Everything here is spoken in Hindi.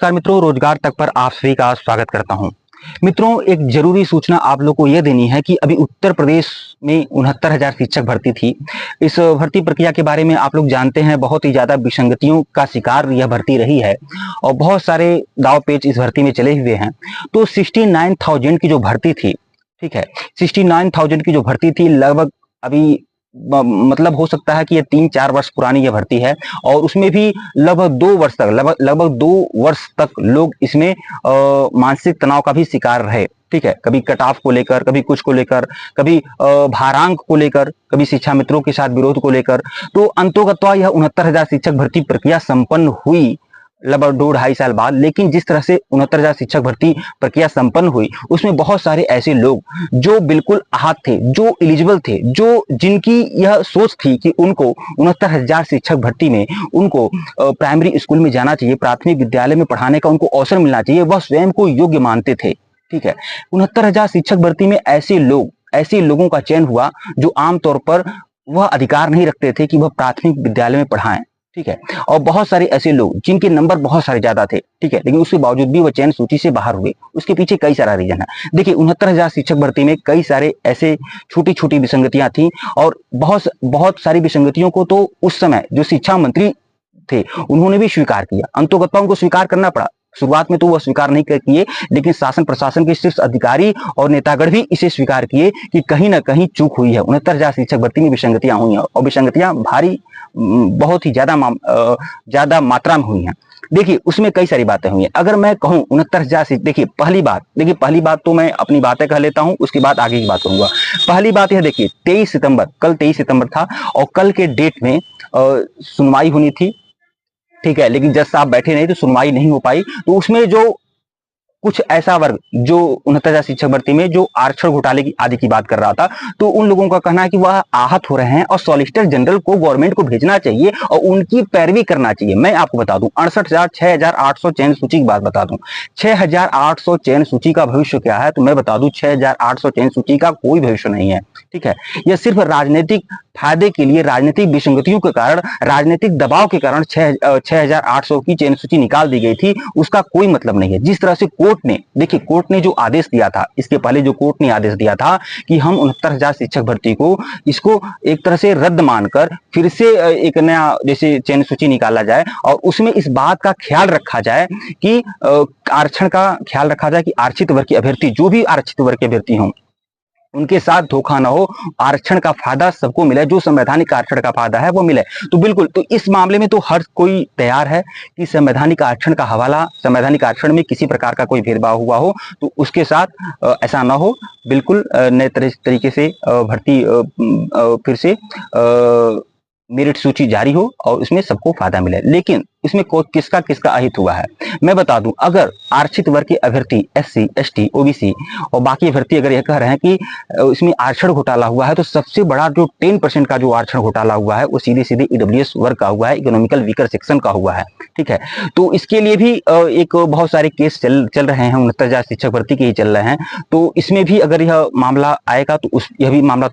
नमस्कार मित्रों, रोजगार तक पर आप सभी का स्वागत करता हूं। मित्रों, एक जरूरी सूचना आप लोग को यह देनी है कि अभी उत्तर प्रदेश में 69,000 शिक्षक भर्ती थी। इस भर्ती प्रक्रिया के बारे में आप लोग जानते हैं, बहुत ही ज्यादा विसंगतियों का शिकार यह भर्ती रही है और बहुत सारे दाव पेच इस भर्ती में चले हुए हैं। तो 69,000 की जो भर्ती थी, ठीक है, 69,000 की जो भर्ती थी, लगभग अभी मतलब हो सकता है कि ये 3-4 वर्ष पुरानी ये भर्ती है और उसमें भी लगभग 2 वर्ष तक लोग इसमें मानसिक तनाव का भी शिकार रहे। ठीक है, कभी कट ऑफ को लेकर, कभी कुछ को लेकर, कभी भारांक को लेकर, कभी शिक्षा मित्रों के साथ विरोध को लेकर। तो अंतोगत्वा यह 69,000 शिक्षक भर्ती प्रक्रिया संपन्न हुई लगभग 2-2.5 साल बाद। लेकिन जिस तरह से 69,000 शिक्षक भर्ती प्रक्रिया संपन्न हुई, उसमें बहुत सारे ऐसे लोग जो बिल्कुल आहत थे, जो एलिजिबल थे, जो जिनकी यह सोच थी कि उनको 69,000 शिक्षक भर्ती में उनको प्राइमरी स्कूल में जाना चाहिए, प्राथमिक विद्यालय में पढ़ाने का उनको अवसर मिलना चाहिए, वह स्वयं को योग्य मानते थे। ठीक है, 69,000 शिक्षक भर्ती में ऐसे लोगों का चयन हुआ जो आमतौर पर वह अधिकार नहीं रखते थे कि वह प्राथमिक विद्यालय में पढ़ाएं। ठीक है, और बहुत सारे ऐसे लोग जिनके नंबर बहुत सारे ज्यादा थे, ठीक है, लेकिन उसके बावजूद भी वो चयन सूची से बाहर हुए। उसके पीछे कई सारा रीजन है। देखिए, 69,000 शिक्षक भर्ती में कई सारे ऐसे छोटी छोटी विसंगतियां थी और बहुत सारी विसंगतियों को तो उस समय जो शिक्षा मंत्री थे उन्होंने भी स्वीकार किया। अंतोगत्वा उनको स्वीकार करना पड़ा। शुरुआत में तो वह स्वीकार नहीं किए, लेकिन शासन प्रशासन के शीर्ष अधिकारी और नेतागण भी इसे स्वीकार किए कि कहीं ना कहीं चूक हुई है। 69,000 शिक्षक भर्ती में विसंगतियां हुई हैं और विसंगतियां भारी, बहुत ही ज्यादा मात्रा में हुई हैं। देखिए, उसमें कई सारी बातें हुई हैं। अगर मैं कहूं 69,000, देखिए पहली बात तो मैं अपनी बातें कह लेता हूं, उसके बाद आगे की बात करूंगा। पहली बात यह देखिए, कल 23 सितंबर था और कल के डेट में सुनवाई होनी थी। ठीक है, लेकिन जज साहब बैठे नहीं तो सुनवाई नहीं हो पाई। तो उसमें जो कुछ ऐसा वर्ग जो 69,000 शिक्षक भर्ती में जो आरक्षण घोटाले की आदि की बात कर रहा था, तो उन लोगों का कहना है कि वह आहत हो रहे हैं और सॉलिसिटर जनरल को गवर्नमेंट को भेजना चाहिए और उनकी पैरवी करना चाहिए। मैं आपको बता दूं, 6,800 चयन सूची की बात बता दूं, 6,800 चयन सूची का भविष्य क्या है, तो मैं बता दूं 6,800 चयन सूची का कोई भविष्य नहीं है। ठीक है, यह सिर्फ राजनीतिक फायदे के लिए, राजनीतिक विसंगतियों के कारण, राजनीतिक दबाव के कारण 6,800 की चयन सूची निकाल दी गई थी। उसका कोई मतलब नहीं है। जिस तरह से कोर्ट ने जो आदेश दिया था, इसके पहले जो कोर्ट ने आदेश दिया था कि हम 69,000 शिक्षक भर्ती को इसको एक तरह से रद्द मानकर फिर से एक नया जैसे चयन सूची निकाला जाए और उसमें इस बात का ख्याल रखा जाए कि आरक्षण का ख्याल रखा जाए कि आरक्षित वर्ग के अभ्यर्थी, जो भी आरक्षित वर्ग के अभ्यर्थी हों, उनके साथ धोखा ना हो, आरक्षण का फायदा सबको मिले, जो संवैधानिक आरक्षण का फायदा है वो मिले। तो बिल्कुल, तो इस मामले में तो हर कोई तैयार है कि संवैधानिक आरक्षण का हवाला, संवैधानिक आरक्षण में किसी प्रकार का कोई भेदभाव हुआ हो तो उसके साथ ऐसा ना हो। बिल्कुल नए तरीके से भर्ती फिर से मेरिट सूची जारी हो और इसमें सबको फायदा मिले। लेकिन इसमें किसका किसका अहित हुआ है मैं बता दूं। अगर आरक्षित वर्ग के अभ्यर्थी SC, ST, OBC और बाकी अभ्यर्थी अगर यह कह रहे हैं कि इसमें आरक्षण घोटाला हुआ है, तो सबसे बड़ा जो 10% का जो आरक्षण घोटाला हुआ है वो सीधे सीधे EWS वर्ग का हुआ है, इकोनॉमिकल वीकर सेक्शन का हुआ है। ठीक है, तो इसके लिए भी एक बहुत सारे केस चल रहे हैं, 69,000 शिक्षक भर्ती के ही चल रहे हैं। तो इसमें भी अगर यह मामला आएगा तो यह भी मामला